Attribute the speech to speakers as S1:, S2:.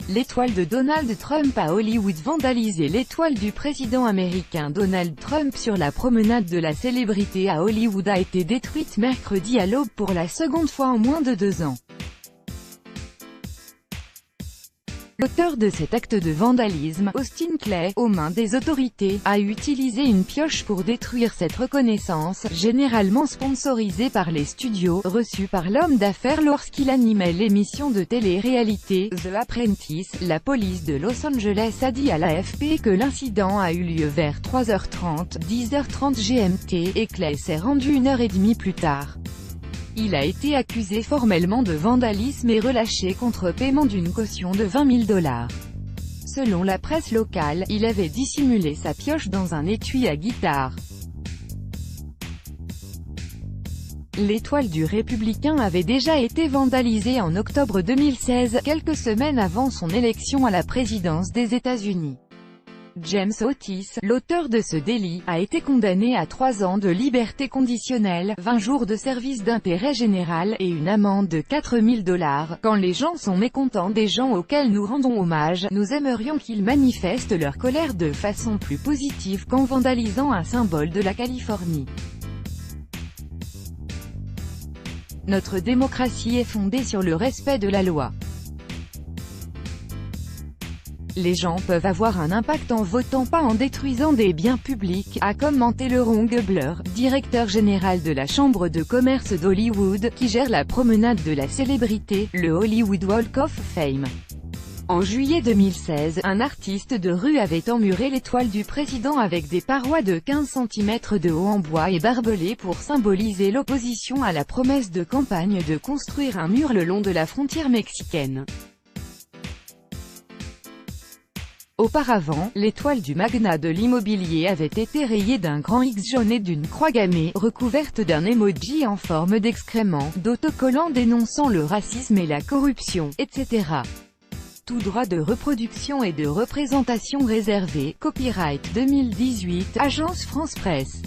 S1: L'étoile de Donald Trump à Hollywood vandalisée. L'étoile du président américain Donald Trump sur la promenade de la célébrité à Hollywood a été détruite mercredi à l'aube pour la seconde fois en moins de 2 ans. L'auteur de cet acte de vandalisme, Austin Clay, aux mains des autorités, a utilisé une pioche pour détruire cette reconnaissance, généralement sponsorisée par les studios, reçue par l'homme d'affaires lorsqu'il animait l'émission de télé-réalité The Apprentice. La police de Los Angeles a dit à l'AFP que l'incident a eu lieu vers 3h30, 10h30 GMT, et Clay s'est rendu 1h30 plus tard. Il a été accusé formellement de vandalisme et relâché contre paiement d'une caution de $20 000. Selon la presse locale, il avait dissimulé sa pioche dans un étui à guitare. L'étoile du républicain avait déjà été vandalisée en octobre 2016, quelques semaines avant son élection à la présidence des États-Unis. James Otis, l'auteur de ce délit, a été condamné à 3 ans de liberté conditionnelle, 20 jours de service d'intérêt général, et une amende de $4 000. Quand les gens sont mécontents des gens auxquels nous rendons hommage, nous aimerions qu'ils manifestent leur colère de façon plus positive qu'en vandalisant un symbole de la Californie. Notre démocratie est fondée sur le respect de la loi. Les gens peuvent avoir un impact en votant, pas en détruisant des biens publics, a commenté Ron Gubler, directeur général de la Chambre de commerce d'Hollywood, qui gère la promenade de la célébrité, le Hollywood Walk of Fame. En juillet 2016, un artiste de rue avait emmuré l'étoile du président avec des parois de 15 cm de haut en bois et barbelées pour symboliser l'opposition à la promesse de campagne de construire un mur le long de la frontière mexicaine. Auparavant, l'étoile du magnat de l'immobilier avait été rayée d'un grand X jaune et d'une croix gammée, recouverte d'un emoji en forme d'excrément, d'autocollants dénonçant le racisme et la corruption, etc. Tout droit de reproduction et de représentation réservé. Copyright 2018, Agence France Presse.